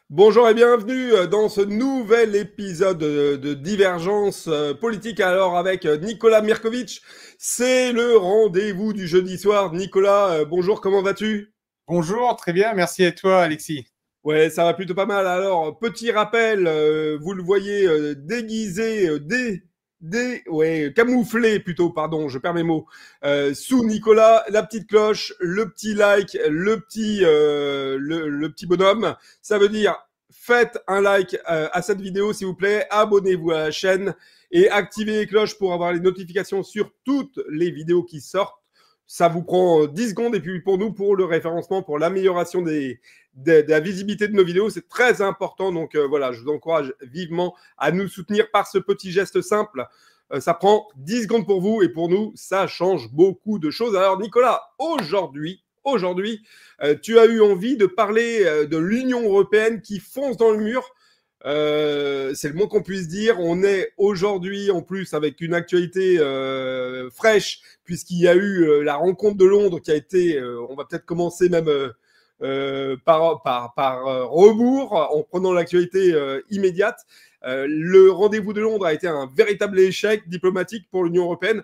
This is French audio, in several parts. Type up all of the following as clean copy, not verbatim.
Bonjour et bienvenue dans ce nouvel épisode de Divergence politique. Alors avec Nicolas Mirkovic, c'est le rendez-vous du jeudi soir. Nicolas, bonjour, comment vas-tu? Bonjour, très bien, merci à toi Alexis. Ouais, ça va plutôt pas mal. Alors, petit rappel, vous le voyez déguisé, ouais, camouflé plutôt, pardon, je perds mes mots, sous Nicolas, la petite cloche, le petit like, le petit bonhomme. Ça veut dire, faites un like à cette vidéo, s'il vous plaît, abonnez-vous à la chaîne et activez les cloches pour avoir les notifications sur toutes les vidéos qui sortent. Ça vous prend 10 secondes et puis pour nous, pour le référencement, pour l'amélioration de la visibilité de nos vidéos, c'est très important. Donc voilà, je vous encourage vivement à nous soutenir par ce petit geste simple. Ça prend 10 secondes pour vous et pour nous, ça change beaucoup de choses. Alors Nicolas, aujourd'hui, tu as eu envie de parler de l'Union européenne qui fonce dans le mur. C'est le moins qu'on puisse dire. On est aujourd'hui en plus avec une actualité fraîche puisqu'il y a eu la rencontre de Londres qui a été, on va peut-être commencer même par rebours en prenant l'actualité immédiate. Le rendez-vous de Londres a été un véritable échec diplomatique pour l'Union européenne.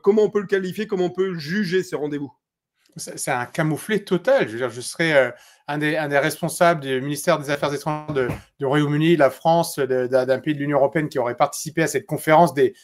Comment on peut le qualifier, comment on peut juger ce rendez-vous? C'est un camouflet total. Je veux dire, je serais un des responsables du ministère des Affaires étrangères du Royaume-Uni, la France, d'un pays de l'Union européenne qui aurait participé à cette conférence des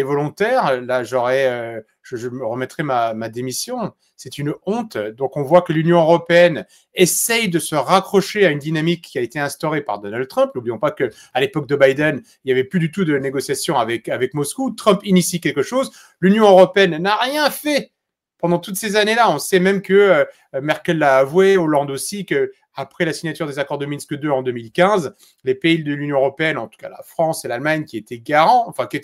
volontaires. Là, je me remettrai ma démission. C'est une honte. Donc, on voit que l'Union européenne essaye de se raccrocher à une dynamique qui a été instaurée par Donald Trump. N'oublions pas qu'à l'époque de Biden, il n'y avait plus du tout de négociations avec Moscou. Trump initie quelque chose. L'Union européenne n'a rien fait pendant toutes ces années-là. On sait même que Merkel l'a avoué, Hollande aussi, que après la signature des accords de Minsk II en 2015, les pays de l'Union européenne, en tout cas la France et l'Allemagne, qui étaient garants, enfin qui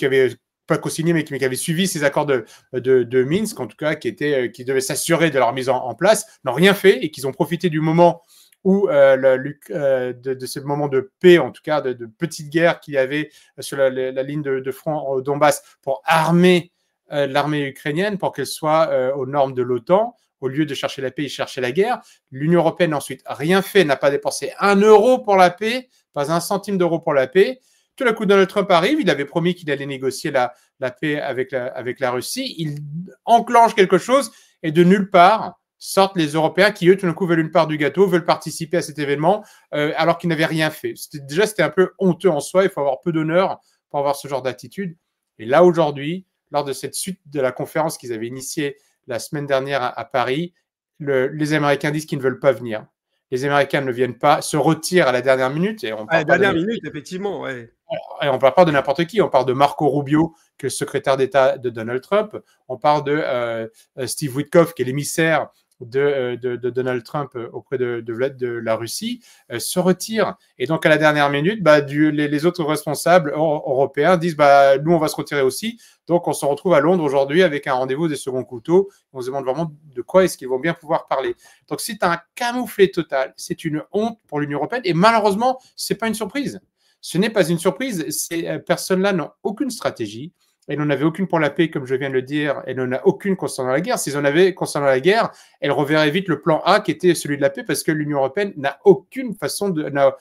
avaient pas co-signé, mais qui avaient suivi ces accords de Minsk, en tout cas, qui devaient s'assurer de leur mise en place, n'ont rien fait et qu'ils ont profité du moment où de ce moment de paix, en tout cas de petite guerre qu'il y avait sur la ligne de front au Donbass pour armer l'armée ukrainienne pour qu'elle soit aux normes de l'OTAN. Au lieu de chercher la paix, ils cherchaient la guerre. L'Union européenne, ensuite, rien fait, n'a pas dépensé 1 euro pour la paix, pas un centime d'euro pour la paix. Tout d'un coup, Donald Trump arrive, il avait promis qu'il allait négocier la paix avec la Russie. Il enclenche quelque chose et de nulle part sortent les Européens qui, eux, tout d'un coup, veulent une part du gâteau, veulent participer à cet événement, alors qu'ils n'avaient rien fait. C'était un peu honteux en soi. Il faut avoir peu d'honneur pour avoir ce genre d'attitude. Et là, aujourd'hui, lors de cette suite de la conférence qu'ils avaient initiée la semaine dernière à Paris, les Américains disent qu'ils ne veulent pas venir. Les Américains ne viennent pas, se retirent à la dernière minute. Et on À la parle pas dernière minute, effectivement, ouais. et on ne parle pas de n'importe qui, on parle de Marco Rubio, qui est le secrétaire d'État de Donald Trump, on parle de Steve Witkoff, qui est l'émissaire de Donald Trump auprès de la Russie, se retire. Et donc, à la dernière minute, les autres responsables européens disent nous, on va se retirer aussi. Donc, on se retrouve à Londres aujourd'hui avec un rendez-vous des seconds couteaux. On se demande vraiment de quoi est-ce qu'ils vont bien pouvoir parler. Donc, c'est un camouflet total. C'est une honte pour l'Union européenne. Et malheureusement, ce n'est pas une surprise. Ce n'est pas une surprise. Ces personnes-là n'ont aucune stratégie. Elles n'en avaient aucune pour la paix, comme je viens de le dire. Elles n'en ont aucune concernant la guerre. S'ils en avaient concernant la guerre, elles reverraient vite le plan A qui était celui de la paix parce que l'Union européenne n'a aucune façon n'a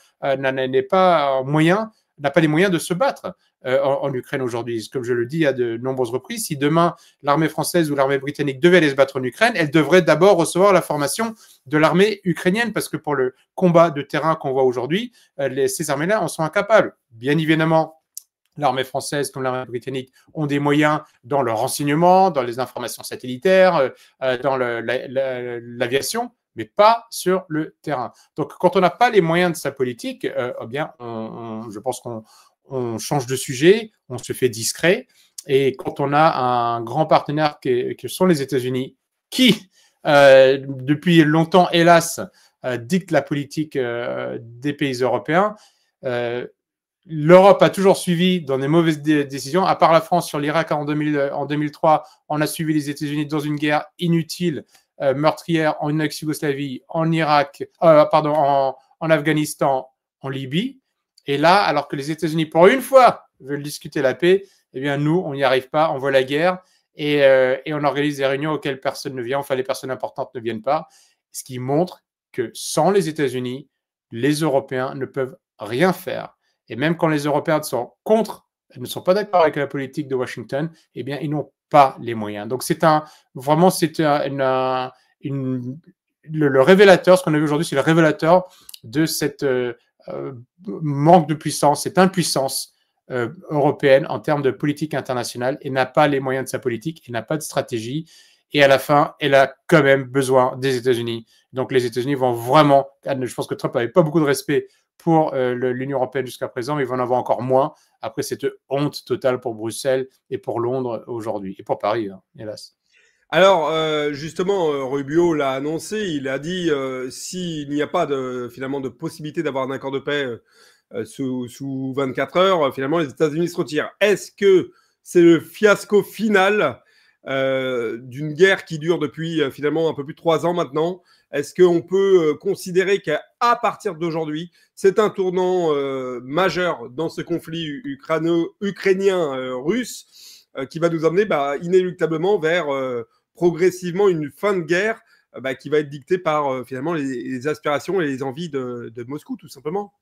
pas les moyens de se battre en Ukraine aujourd'hui. Comme je le dis à de nombreuses reprises, si demain l'armée française ou l'armée britannique devait aller se battre en Ukraine, elle devrait d'abord recevoir la formation de l'armée ukrainienne parce que pour le combat de terrain qu'on voit aujourd'hui, ces armées-là en sont incapables. Bien évidemment, l'armée française comme l'armée britannique ont des moyens dans le renseignement, dans les informations satellitaires, dans l'aviation, mais pas sur le terrain. Donc, quand on n'a pas les moyens de sa politique, eh bien, je pense qu'on change de sujet, on se fait discret. Et quand on a un grand partenaire que sont les États-Unis, qui, depuis longtemps, hélas, dicte la politique des pays européens, l'Europe a toujours suivi dans des mauvaises décisions, à part la France sur l'Irak en 2003, on a suivi les États-Unis dans une guerre inutile, meurtrière en ex-Yougoslavie, en Irak, en Afghanistan, en Libye. Et là, alors que les États-Unis, pour une fois, veulent discuter la paix, eh bien nous, on n'y arrive pas, on veut la guerre. et on organise des réunions auxquelles personne ne vient, enfin les personnes importantes ne viennent pas, ce qui montre que sans les États-Unis, les Européens ne peuvent rien faire. Et même quand les Européens sont contre, ne sont pas d'accord avec la politique de Washington, eh bien, ils n'ont pas les moyens. Donc, le révélateur, ce qu'on a vu aujourd'hui, c'est le révélateur de cette manque de puissance, cette impuissance européenne en termes de politique internationale, et n'a pas les moyens de sa politique, et n'a pas de stratégie. Et à la fin, elle a quand même besoin des États-Unis. Donc les États-Unis vont vraiment, je pense que Trump n'avait pas beaucoup de respect pour l'Union européenne jusqu'à présent, mais il va en avoir encore moins après cette honte totale pour Bruxelles et pour Londres aujourd'hui, et pour Paris, hein, hélas. Alors, justement, Rubio l'a annoncé, il a dit s'il n'y a pas finalement de possibilité d'avoir un accord de paix sous 24 heures, finalement les États-Unis se retirent. Est-ce que c'est le fiasco final d'une guerre qui dure depuis finalement un peu plus de 3 ans maintenant? Est-ce qu'on peut considérer qu'à partir d'aujourd'hui, c'est un tournant majeur dans ce conflit ukrainien-russe qui va nous emmener inéluctablement vers progressivement une fin de guerre qui va être dictée par finalement les aspirations et les envies de Moscou, tout simplement?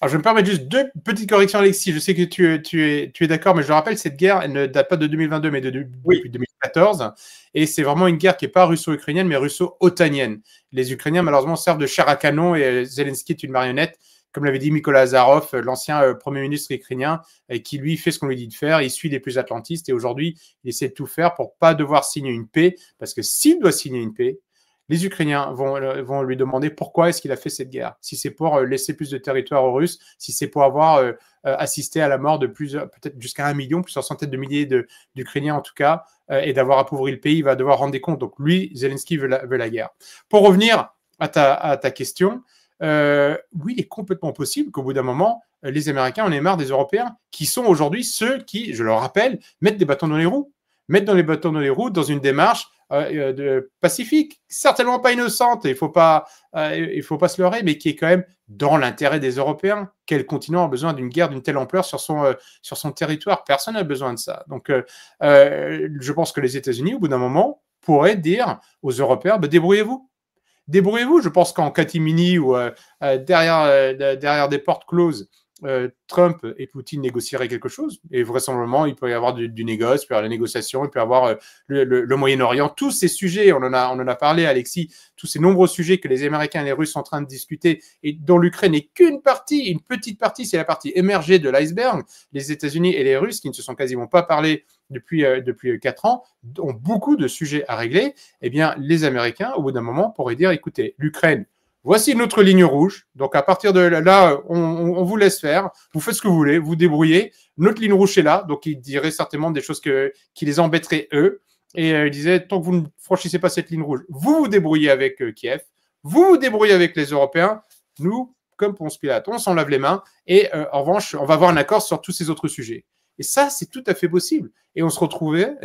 Alors, je me permets juste 2 petites corrections, Alexis. Je sais que tu es d'accord, mais je le rappelle, cette guerre, elle ne date pas de 2022, mais depuis 2014. Et c'est vraiment une guerre qui n'est pas russo-ukrainienne, mais russo-otanienne. Les Ukrainiens, malheureusement, servent de chair à canon et Zelensky est une marionnette, comme l'avait dit Mykola Azarov, l'ancien Premier ministre ukrainien, qui lui fait ce qu'on lui dit de faire. Il suit les plus atlantistes et aujourd'hui, il essaie de tout faire pour ne pas devoir signer une paix, parce que s'il doit signer une paix, les Ukrainiens vont lui demander pourquoi est-ce qu'il a fait cette guerre. Si c'est pour laisser plus de territoire aux Russes, si c'est pour avoir assisté à la mort de peut-être jusqu'à 1 million, plusieurs centaines de milliers d'Ukrainiens en tout cas, et d'avoir appauvri le pays, il va devoir rendre des comptes. Donc lui, Zelensky veut la guerre. Pour revenir à ta question, oui, il est complètement possible qu'au bout d'un moment, les Américains en aient marre des Européens, qui sont aujourd'hui ceux qui, je le rappelle, mettent des bâtons dans les roues. Mettre dans les bâtons dans les roues dans une démarche pacifique, certainement pas innocente, il faut pas se leurrer, mais qui est quand même dans l'intérêt des Européens. Quel continent a besoin d'une guerre d'une telle ampleur sur son territoire? Personne n'a besoin de ça. Donc, je pense que les États-Unis, au bout d'un moment, pourraient dire aux Européens, débrouillez-vous. Débrouillez-vous. Je pense qu'en catimini ou derrière des portes closes, Trump et Poutine négocieraient quelque chose, et vraisemblablement il peut y avoir du négoce, il peut y avoir la négociation, il peut y avoir le Moyen-Orient, tous ces sujets, on en a parlé, Alexis, tous ces nombreux sujets que les Américains et les Russes sont en train de discuter et dont l'Ukraine n'est qu'une partie, une petite partie, c'est la partie émergée de l'iceberg. Les États-Unis et les Russes, qui ne se sont quasiment pas parlé depuis 4 ans, ont beaucoup de sujets à régler. Eh bien, les Américains, au bout d'un moment, pourraient dire, écoutez, l'Ukraine, voici notre ligne rouge. Donc, à partir de là, on vous laisse faire. Vous faites ce que vous voulez. Vous débrouillez. Notre ligne rouge est là. Donc, ils diraient certainement des choses qui les embêteraient, eux. Et ils disaient, tant que vous ne franchissez pas cette ligne rouge, vous vous débrouillez avec Kiev. Vous vous débrouillez avec les Européens. Nous, comme Ponce Pilate, on s'en lave les mains. Et en revanche, on va avoir un accord sur tous ces autres sujets. Et ça, c'est tout à fait possible. Et on se retrouverait,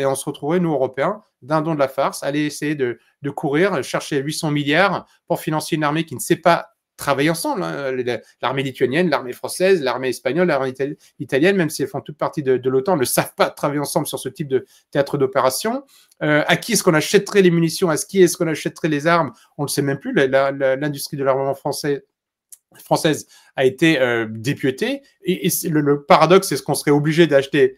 nous, Européens, dindons de la farce, aller essayer de courir, chercher 800 milliards pour financer une armée qui ne sait pas travailler ensemble. Hein. L'armée lituanienne, l'armée française, l'armée espagnole, l'armée italienne, même si elles font toute partie de l'OTAN, ne savent pas travailler ensemble sur ce type de théâtre d'opération. À qui est-ce qu'on achèterait les munitions? À qui est-ce qu'on achèterait les armes? On ne le sait même plus. L'industrie de l'armement française a été dépiétée. Et le paradoxe, c'est ce qu'on serait obligé d'acheter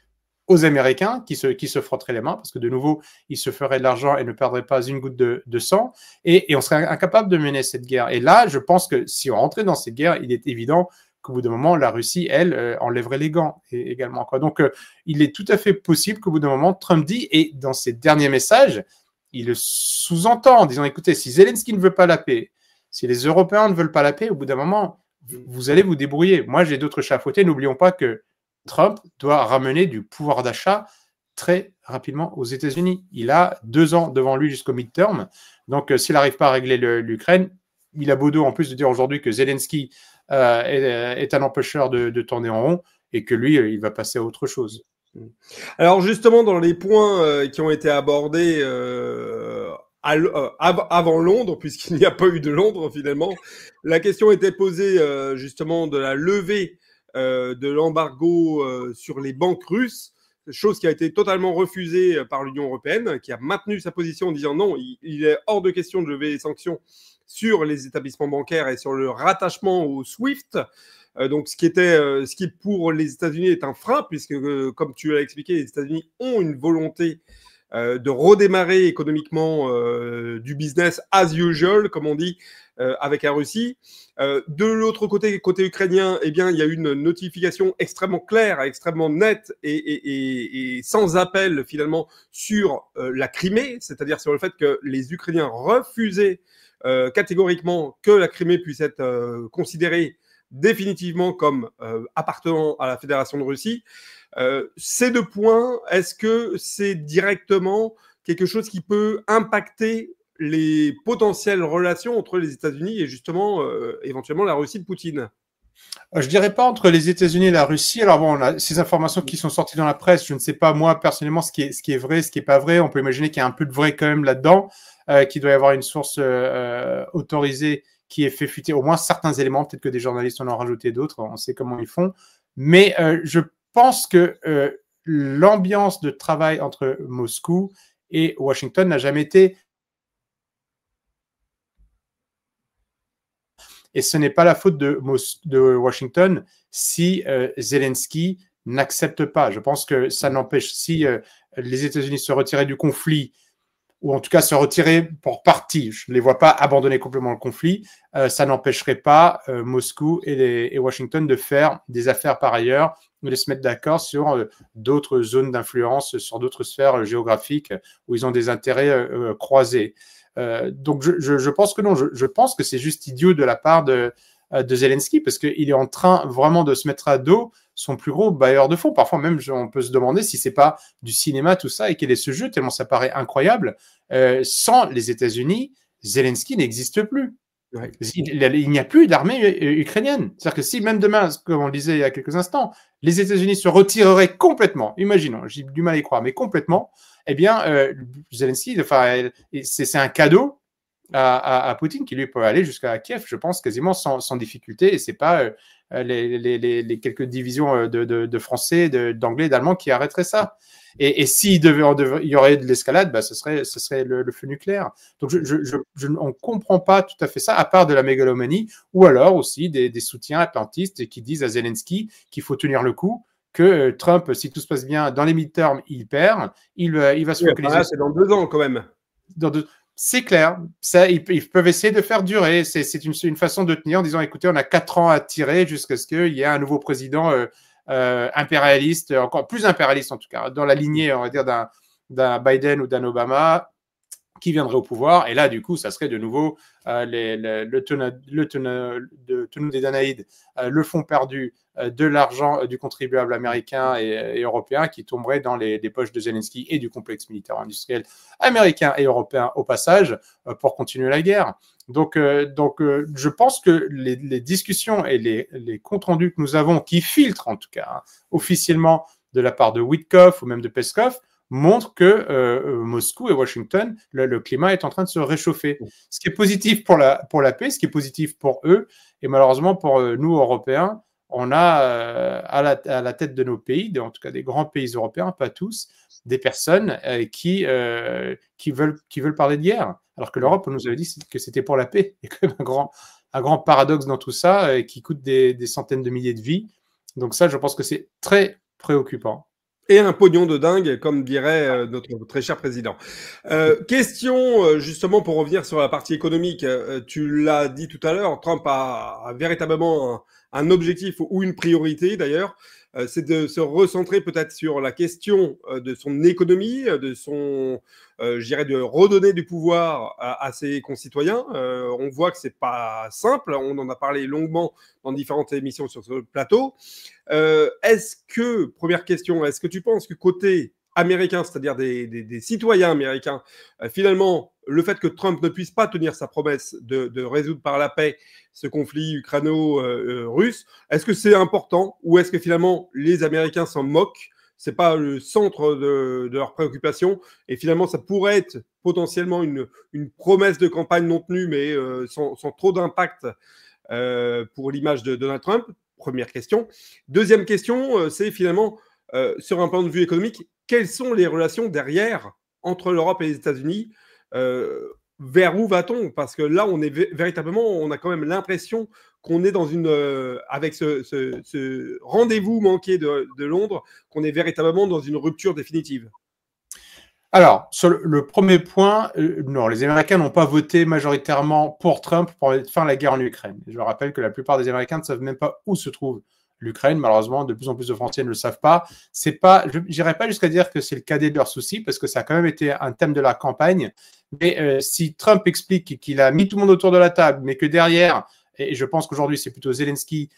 aux Américains qui se frotteraient les mains parce que de nouveau, ils se feraient de l'argent et ne perdraient pas une goutte de sang et on serait incapable de mener cette guerre. Et là, je pense que si on rentrait dans cette guerre, il est évident qu'au bout d'un moment, la Russie, elle, enlèverait les gants également. Donc, il est tout à fait possible qu'au bout d'un moment, Trump dit, et dans ses derniers messages, il le sous-entend en disant, écoutez, si Zelensky ne veut pas la paix, si les Européens ne veulent pas la paix, au bout d'un moment, vous allez vous débrouiller. Moi, j'ai d'autres chats à fouetter. N'oublions pas que Trump doit ramener du pouvoir d'achat très rapidement aux États-Unis. Il a 2 ans devant lui jusqu'au midterm. Donc, s'il n'arrive pas à régler l'Ukraine, il a beau dos en plus de dire aujourd'hui que Zelensky est un empêcheur de tourner en rond et que lui, il va passer à autre chose. Alors justement, dans les points qui ont été abordés avant Londres, puisqu'il n'y a pas eu de Londres finalement, la question était posée justement de la levée de l'embargo sur les banques russes. chose qui a été totalement refusée par l'Union européenne, qui a maintenu sa position en disant non, il est hors de question de lever les sanctions sur les établissements bancaires et sur le rattachement au SWIFT. Donc, ce qui pour les États-Unis est un frein, puisque, comme tu l'as expliqué, les États-Unis ont une volonté de redémarrer économiquement du business as usual, comme on dit, avec la Russie. De l'autre côté, côté ukrainien, eh bien, il y a une notification extrêmement claire, extrêmement nette et sans appel finalement sur la Crimée, c'est-à-dire sur le fait que les Ukrainiens refusaient catégoriquement que la Crimée puisse être considérée définitivement comme appartenant à la Fédération de Russie. Ces deux points, est-ce que c'est directement quelque chose qui peut impacter les potentielles relations entre les États-Unis et justement éventuellement la Russie de Poutine? Je dirais pas entre les États-Unis et la Russie. Alors bon, on a ces informations qui sont sorties dans la presse. Je ne sais pas moi personnellement ce qui est vrai, ce qui est pas vrai. On peut imaginer qu'il y a un peu de vrai quand même là-dedans, qu'il doit y avoir une source autorisée qui ait fait fuiter au moins certains éléments. Peut-être que des journalistes en ont rajouté d'autres. On sait comment ils font. Mais je pense que l'ambiance de travail entre Moscou et Washington n'a jamais été. Et ce n'est pas la faute de Washington si Zelensky n'accepte pas. Je pense que ça n'empêche, si les États-Unis se retiraient du conflit, ou en tout cas se retirer pour partie, je ne les vois pas abandonner complètement le conflit, ça n'empêcherait pas Moscou et Washington de faire des affaires par ailleurs, de se mettre d'accord sur d'autres zones d'influence, sur d'autres sphères géographiques où ils ont des intérêts croisés. Donc je pense que non, je pense que c'est juste idiot de la part de Zelensky, parce qu'il est en train vraiment de se mettre à dos son plus gros bailleur de fonds. Parfois même, on peut se demander si c'est pas du cinéma tout ça et quel est ce jeu, tellement ça paraît incroyable. Sans les États-Unis, Zelensky n'existe plus. Ouais. Il n'y a plus d'armée ukrainienne. C'est-à-dire que si même demain, comme on le disait il y a quelques instants, les États-Unis se retireraient complètement, imaginons, j'ai du mal à y croire, mais complètement, eh bien, Zelensky, enfin, c'est un cadeau à Poutine qui lui peut aller jusqu'à Kiev, je pense, quasiment sans difficulté. Et c'est pas les quelques divisions de Français, d'Anglais, d'Allemands qui arrêteraient ça. Et s'il il y aurait de l'escalade, bah, ce serait le feu nucléaire. Donc, on ne comprend pas tout à fait ça, à part de la mégalomanie, ou alors aussi des soutiens atlantistes qui disent à Zelensky qu'il faut tenir le coup, que Trump, si tout se passe bien, dans les midterms, il perd, il va se focaliser. C'est dans 2 ans quand même. C'est clair, ça, ils peuvent essayer de faire durer. C'est une façon de tenir en disant, écoutez, on a 4 ans à tirer jusqu'à ce qu'il y ait un nouveau président impérialiste, encore plus impérialiste en tout cas, dans la lignée, on va dire, d'un Biden ou d'un Obama qui viendrait au pouvoir. Et là, du coup, ça serait de nouveau le tonneau des Danaïdes, le fonds perdu, de l'argent du contribuable américain et européen qui tomberait dans les poches de Zelensky et du complexe militaire industriel américain et européen au passage pour continuer la guerre. Donc, je pense que les discussions et les comptes rendus que nous avons, qui filtrent en tout cas officiellement de la part de Witkoff ou même de Peskov, montre que Moscou et Washington, le climat est en train de se réchauffer. Ce qui est positif pour la paix, ce qui est positif pour eux, et malheureusement pour nous, Européens, on a à la tête de nos pays, en tout cas des grands pays européens, pas tous, des personnes qui veulent parler de guerre, alors que l'Europe nous avait dit que c'était pour la paix. Il y a quand même un grand paradoxe dans tout ça qui coûte des centaines de milliers de vies. Donc ça, je pense que c'est très préoccupant. Et un pognon de dingue, comme dirait notre très cher président. Question, justement, pour revenir sur la partie économique. Tu l'as dit tout à l'heure, Trump a véritablement un objectif ou une priorité, d'ailleurs. C'est de se recentrer peut-être sur la question de son économie, de son, je dirais, de redonner du pouvoir à ses concitoyens. On voit que c'est pas simple. On en a parlé longuement dans différentes émissions sur ce plateau. Première question, est-ce que tu penses que côté américain, c'est-à-dire des citoyens américains, finalement, le fait que Trump ne puisse pas tenir sa promesse de résoudre par la paix ce conflit ukraino-russe, est-ce que c'est important ou est-ce que finalement les Américains s'en moquent? C'est pas le centre de leurs préoccupations et finalement ça pourrait être potentiellement une promesse de campagne non tenue mais sans trop d'impact pour l'image de Donald Trump. Première question. Deuxième question, c'est finalement sur un point de vue économique, quelles sont les relations derrière entre l'Europe et les États-Unis? Vers où va-t-on? Parce que là, on est véritablement, on a quand même l'impression qu'on est dans une, avec ce rendez-vous manqué de Londres, qu'on est véritablement dans une rupture définitive. Alors, sur le premier point, non, les Américains n'ont pas voté majoritairement pour Trump pour mettre fin à la guerre en Ukraine. Je rappelle que la plupart des Américains ne savent même pas où se trouve l'Ukraine. Malheureusement, de plus en plus de Français ne le savent pas. C'est pas, je n'irai pas jusqu'à dire que c'est le cadet de leurs soucis, parce que ça a quand même été un thème de la campagne. Mais si Trump explique qu'il a mis tout le monde autour de la table, mais que derrière, et je pense qu'aujourd'hui, c'est plutôt Zelensky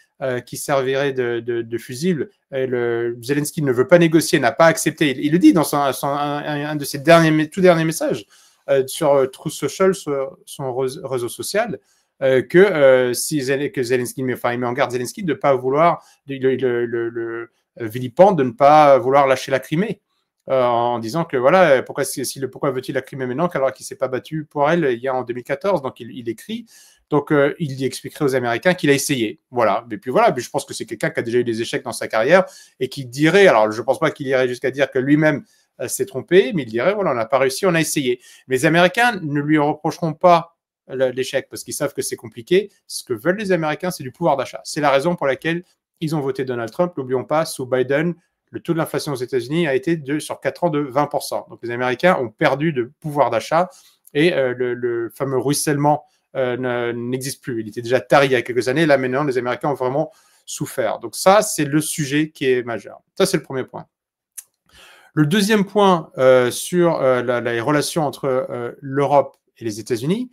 qui servirait de fusible. Zelensky ne veut pas négocier, n'a pas accepté. Il le dit dans un de ses tout derniers messages sur Truth Social, son réseau social, que Zelensky, il met en garde Zelensky de ne pas vouloir, le vilipende de ne pas vouloir lâcher la Crimée. En disant que voilà, pourquoi veut-il la Crimée maintenant alors qu'il ne s'est pas battu pour elle il y a en 2014? Donc il écrit. Donc, il expliquerait aux Américains qu'il a essayé. Voilà. Et puis voilà, je pense que c'est quelqu'un qui a déjà eu des échecs dans sa carrière et qui dirait, alors je ne pense pas qu'il irait jusqu'à dire que lui-même s'est trompé, mais il dirait, voilà, on n'a pas réussi, on a essayé. Mais les Américains ne lui reprocheront pas l'échec parce qu'ils savent que c'est compliqué. Ce que veulent les Américains, c'est du pouvoir d'achat. C'est la raison pour laquelle ils ont voté Donald Trump. N'oublions pas, sous Biden, le taux de l'inflation aux États-Unis a été sur 4 ans de 20%. Donc, les Américains ont perdu de pouvoir d'achat et le fameux ruissellement n'existe plus. Il était déjà tari il y a quelques années. Là, maintenant, les Américains ont vraiment souffert. Donc ça, c'est le sujet qui est majeur. Ça, c'est le premier point. Le deuxième point sur les relations entre l'Europe et les États-Unis,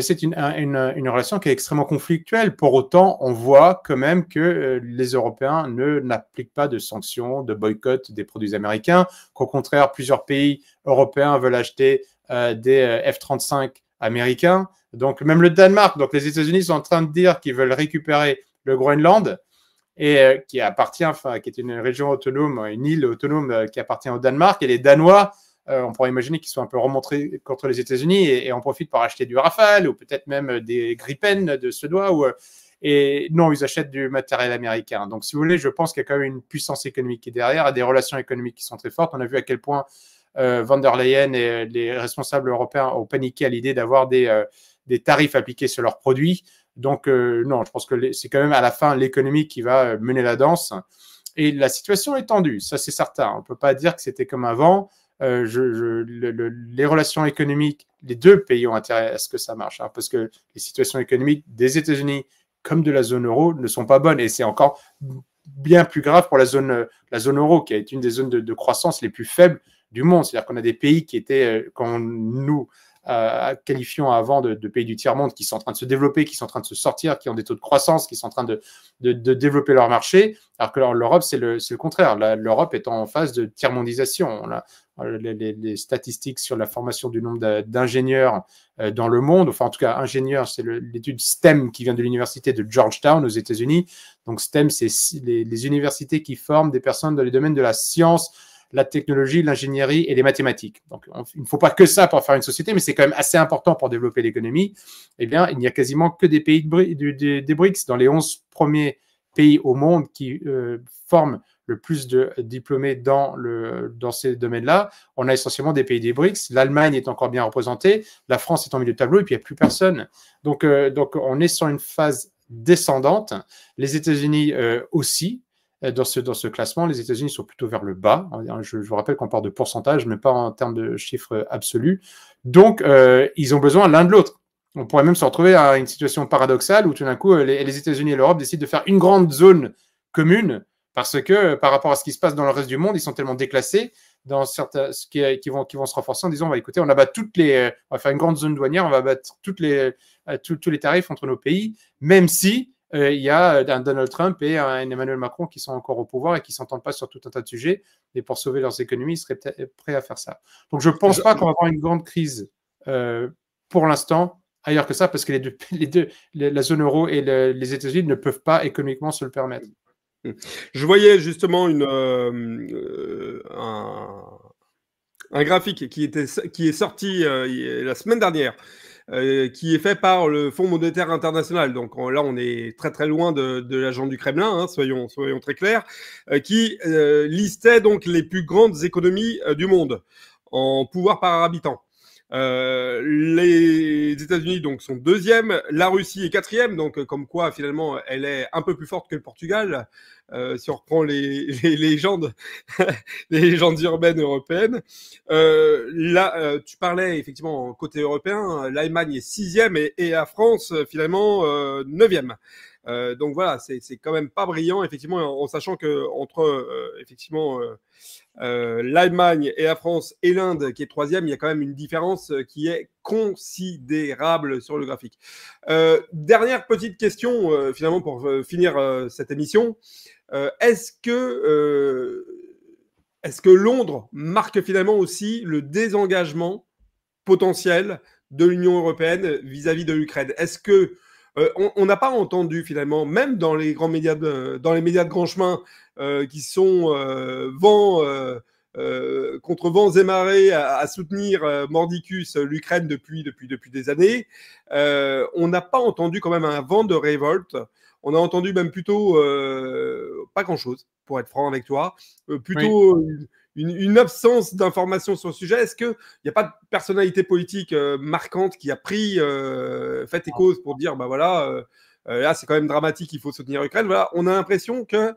c'est une relation qui est extrêmement conflictuelle. Pour autant, on voit quand même que les Européens n'appliquent pas de sanctions, de boycott des produits américains, qu'au contraire, plusieurs pays européens veulent acheter des F-35 américains. Donc, même le Danemark, donc les États-Unis sont en train de dire qu'ils veulent récupérer le Groenland, et qui appartient, qui est une région autonome, une île autonome qui appartient au Danemark. Et les Danois, on pourrait imaginer qu'ils sont un peu remontés contre les États-Unis et en profitent pour acheter du Rafale ou peut-être même des Gripen de Suédois. Et non, ils achètent du matériel américain. Donc, si vous voulez, je pense qu'il y a quand même une puissance économique qui est derrière et des relations économiques qui sont très fortes. On a vu à quel point von der Leyen et les responsables européens ont paniqué à l'idée d'avoir des tarifs appliqués sur leurs produits. Donc, non, je pense que c'est quand même à la fin l'économie qui va mener la danse. Et la situation est tendue, ça c'est certain. On ne peut pas dire que c'était comme avant. Les relations économiques, les deux pays ont intérêt à ce que ça marche, parce que les situations économiques des États-Unis comme de la zone euro ne sont pas bonnes. Et c'est encore bien plus grave pour la zone euro, qui est une des zones de croissance les plus faibles du monde. C'est-à-dire qu'on a des pays qui étaient, quand nous qualifions avant de pays du tiers-monde, qui sont en train de se développer, qui sont en train de se sortir, qui ont des taux de croissance, qui sont en train de développer leur marché, alors que l'Europe, c'est le contraire. L'Europe est en phase de tiers-mondisation. On a les statistiques sur la formation du nombre d'ingénieurs dans le monde. Enfin, en tout cas, ingénieurs, c'est l'étude STEM qui vient de l'université de Georgetown aux États-Unis. Donc, STEM, c'est les universités qui forment des personnes dans les domaines de la science, la technologie, l'ingénierie et les mathématiques. Donc, il ne faut pas que ça pour faire une société, mais c'est quand même assez important pour développer l'économie. Eh bien, il n'y a quasiment que des pays des BRICS, dans les 11 premiers pays au monde qui forment le plus de diplômés dans ces domaines-là. On a essentiellement des pays des BRICS. L'Allemagne est encore bien représentée. La France est en milieu de tableau et puis il n'y a plus personne. Donc, on est sur une phase descendante. Les États-Unis aussi. Dans ce classement, les États-Unis sont plutôt vers le bas. Je vous rappelle qu'on parle de pourcentage, mais pas en termes de chiffres absolus. Donc, ils ont besoin l'un de l'autre. On pourrait même se retrouver à une situation paradoxale où tout d'un coup, les États-Unis et l'Europe décident de faire une grande zone commune parce que par rapport à ce qui se passe dans le reste du monde, ils sont tellement déclassés dans certains qui vont se renforcer en disant on va faire une grande zone douanière, on va battre tous les tarifs entre nos pays, même si il y a un Donald Trump et un Emmanuel Macron qui sont encore au pouvoir et qui ne s'entendent pas sur tout un tas de sujets. Et pour sauver leurs économies, ils seraient prêts à faire ça. Donc, je ne pense pas qu'on va avoir une grande crise pour l'instant ailleurs que ça, parce que la zone euro et les États-Unis ne peuvent pas économiquement se le permettre. Je voyais justement un graphique qui est sorti la semaine dernière qui est fait par le Fonds monétaire international. Donc là, on est très très loin de l'agent du Kremlin, hein, soyons très clairs, qui listait donc les plus grandes économies du monde en pouvoir par habitant. Les États-Unis donc sont deuxième, la Russie est quatrième, donc comme quoi finalement elle est un peu plus forte que le Portugal. Si on reprend les légendes, les légendes urbaines européennes. Là, tu parlais effectivement côté européen, l'Allemagne est sixième et la France finalement neuvième. Donc voilà, c'est quand même pas brillant effectivement, en sachant que entre effectivement l'Allemagne et la France et l'Inde qui est troisième, il y a quand même une différence qui est considérable sur le graphique. Dernière petite question finalement pour finir cette émission. Est-ce que Londres marque finalement aussi le désengagement potentiel de l'Union européenne vis-à-vis de l'Ukraine? Est-ce que on n'a pas entendu finalement, même dans les grands médias, dans les médias de grand chemin, qui sont contre vents et marées à soutenir mordicus l'Ukraine depuis des années, on n'a pas entendu quand même un vent de révolte. On a entendu même plutôt pas grand-chose, pour être franc avec toi, plutôt oui. Une absence d'informations sur le sujet. Est-ce qu'il n'y a pas de personnalité politique marquante qui a pris fait et cause pour dire, bah voilà, là c'est quand même dramatique, il faut soutenir l'Ukraine. Voilà, on a l'impression que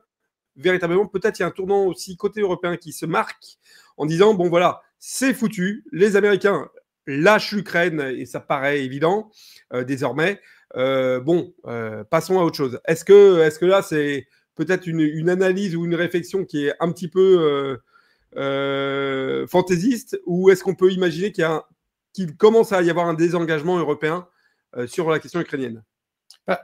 véritablement, peut-être il y a un tournant aussi côté européen qui se marque en disant, bon voilà, c'est foutu, les Américains lâchent l'Ukraine et ça paraît évident désormais. Passons à autre chose. Est-ce que là, c'est peut-être une analyse ou une réflexion qui est un petit peu fantaisiste, ou est-ce qu'on peut imaginer qu'il commence à y avoir un désengagement européen sur la question ukrainienne?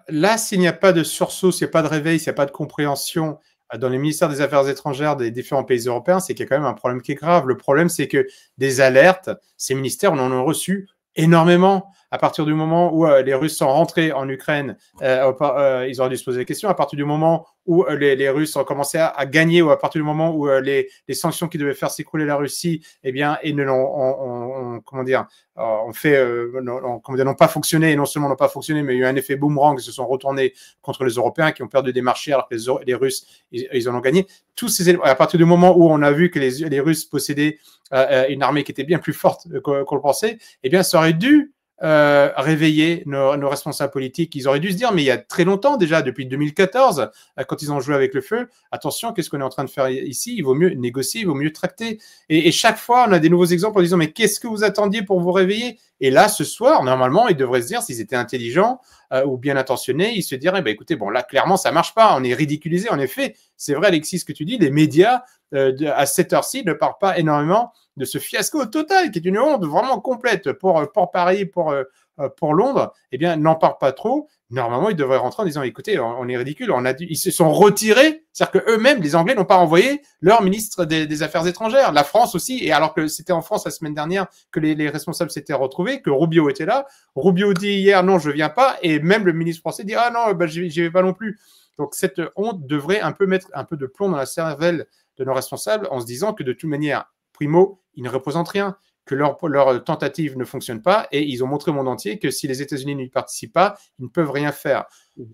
Là, s'il n'y a pas de sursaut, s'il n'y a pas de réveil, s'il n'y a pas de compréhension dans les ministères des Affaires étrangères des différents pays européens, c'est qu'il y a quand même un problème qui est grave. Le problème, c'est que des alertes, ces ministères, on en a reçu énormément. À partir du moment où les Russes sont rentrés en Ukraine, ils auraient dû se poser des questions. À partir du moment où les Russes ont commencé à gagner, ou à partir du moment où les sanctions qui devaient faire s'écrouler la Russie, eh bien, ils ne l'ont, comment dire, n'ont pas fonctionné, et non seulement n'ont pas fonctionné, mais il y a eu un effet boomerang, ils se sont retournés contre les Européens qui ont perdu des marchés alors que les Russes, ils en ont gagné. Tous ces éléments, à partir du moment où on a vu que les Russes possédaient une armée qui était bien plus forte qu'on le pensait, eh bien, ça aurait dû réveiller nos responsables politiques. Ils auraient dû se dire, mais il y a très longtemps déjà, depuis 2014, quand ils ont joué avec le feu, attention, qu'est-ce qu'on est en train de faire ici? Il vaut mieux négocier, il vaut mieux tracter. Et chaque fois, on a des nouveaux exemples en disant, mais qu'est-ce que vous attendiez pour vous réveiller? Et là, ce soir, normalement, ils devraient se dire, s'ils étaient intelligents ou bien intentionnés, ils se diraient, bah, écoutez, bon, là, clairement, ça marche pas. On est ridiculisé. En effet, c'est vrai, Alexis, ce que tu dis, les médias, à cette heure-ci, ne parlent pas énormément de ce fiasco total, qui est une honte vraiment complète pour Paris, pour Londres. Eh bien, n'en parlent pas trop. Normalement, ils devraient rentrer en disant, écoutez, on est ridicule, ils se sont retirés, c'est-à-dire qu'eux-mêmes, les Anglais, n'ont pas envoyé leur ministre des Affaires étrangères. La France aussi, et alors que c'était en France la semaine dernière que les responsables s'étaient retrouvés, que Rubio était là. Rubio dit hier, non, je viens pas, et même le ministre français dit, ah non, bah, j'y vais pas non plus. Donc, cette honte devrait un peu mettre un peu de plomb dans la cervelle de nos responsables en se disant que de toute manière, primo, ils ne représentent rien, que leur tentative ne fonctionne pas, et ils ont montré au monde entier que si les États-Unis n'y participent pas, ils ne peuvent rien faire.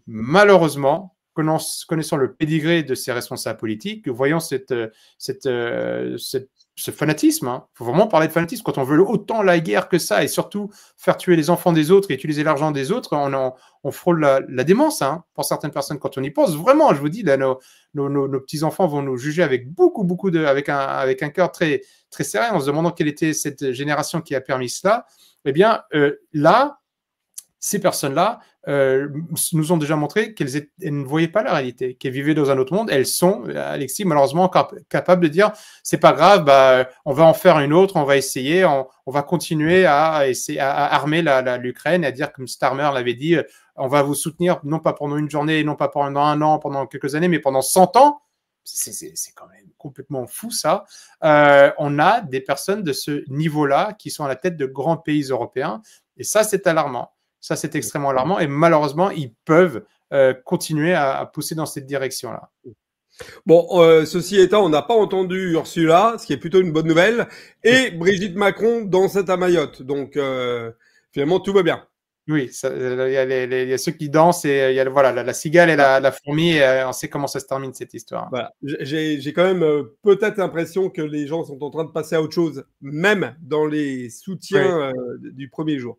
Malheureusement, connaissant le pédigré de ces responsables politiques, voyant ce fanatisme, il faut vraiment parler de fanatisme, quand on veut autant la guerre que ça, et surtout faire tuer les enfants des autres et utiliser l'argent des autres, on frôle la démence, pour certaines personnes, quand on y pense. Vraiment, je vous dis, là, nos petits-enfants vont nous juger avec avec un cœur très, très sérieux, en se demandant quelle était cette génération qui a permis cela. Eh bien, là, ces personnes-là nous ont déjà montré qu'elles ne voyaient pas la réalité, qu'elles vivaient dans un autre monde. Elles sont, Alexis, malheureusement, capables de dire c'est pas grave, bah, on va en faire une autre, on va essayer, on va continuer à armer l'Ukraine et à dire, comme Starmer l'avait dit, on va vous soutenir non pas pendant une journée, non pas pendant un an, pendant quelques années, mais pendant 100 ans. C'est quand même complètement fou, ça. On a des personnes de ce niveau-là qui sont à la tête de grands pays européens, et ça, c'est alarmant. Ça, c'est extrêmement alarmant, et malheureusement, ils peuvent continuer à pousser dans cette direction-là. Bon, ceci étant, on n'a pas entendu Ursula, ce qui est plutôt une bonne nouvelle, et Brigitte Macron dans cette Mayotte. Donc, Finalement, tout va bien. Oui, il y a ceux qui dansent et il y a voilà, la cigale et la fourmi. Et on sait comment ça se termine cette histoire. Voilà. J'ai quand même peut-être l'impression que les gens sont en train de passer à autre chose, même dans les soutiens du premier jour.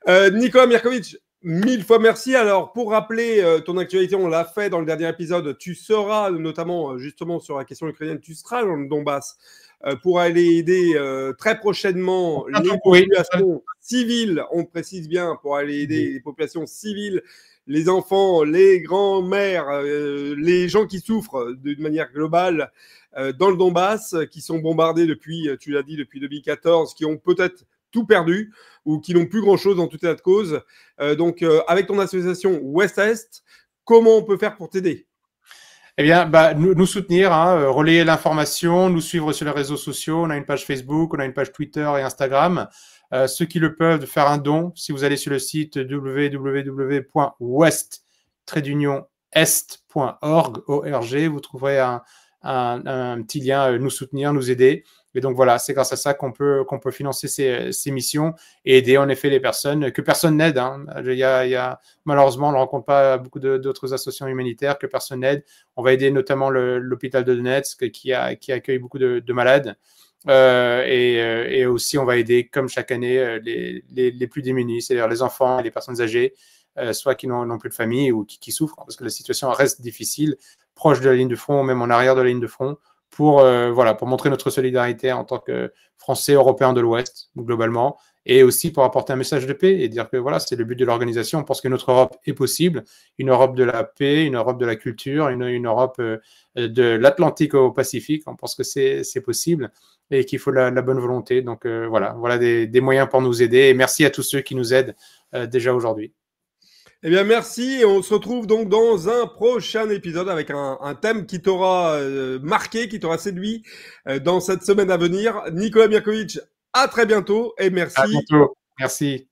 Nicolas Mirkovic, 1000 fois merci. Alors, pour rappeler ton actualité, on l'a fait dans le dernier épisode. Tu seras notamment justement sur la question ukrainienne, tu seras dans le Donbass pour aller aider très prochainement les populations civiles. On précise bien pour aller aider les populations civiles, les enfants, les grands-mères, les gens qui souffrent d'une manière globale dans le Donbass, qui sont bombardés depuis, tu l'as dit, depuis 2014, qui ont peut-être tout perdu ou qui n'ont plus grand-chose en tout état de cause. Donc, avec ton association Ouest-Est, comment on peut faire pour t'aider ? Eh bien, nous soutenir, relayer l'information, nous suivre sur les réseaux sociaux. On a une page Facebook, on a une page Twitter et Instagram. Ceux qui le peuvent, de faire un don. Si vous allez sur le site www.west-est.org, vous trouverez un petit lien nous soutenir, nous aider. Et donc voilà, c'est grâce à ça qu'on peut financer ces missions et aider en effet les personnes que personne n'aide. Malheureusement, on ne rencontre pas beaucoup d'autres associations humanitaires que personne n'aide. On va aider notamment l'hôpital de Donetsk qui accueille beaucoup de malades. Et aussi, on va aider, comme chaque année, les plus démunis, c'est-à-dire les enfants et les personnes âgées, soit qui n'ont plus de famille ou qui souffrent, parce que la situation reste difficile, proche de la ligne de front, même en arrière de la ligne de front, pour montrer notre solidarité en tant que Français, Européens de l'Ouest, globalement, et aussi pour apporter un message de paix et dire que voilà, c'est le but de l'organisation. On pense que notre Europe est possible, une Europe de la paix, une Europe de la culture, une Europe de l'Atlantique au Pacifique. On pense que c'est possible et qu'il faut la bonne volonté. Donc voilà des moyens pour nous aider. Et merci à tous ceux qui nous aident déjà aujourd'hui. Eh bien, merci. Et on se retrouve donc dans un prochain épisode avec un thème qui t'aura marqué, qui t'aura séduit dans cette semaine à venir. Nicolas Mirkovic, à très bientôt et merci. À bientôt. Merci.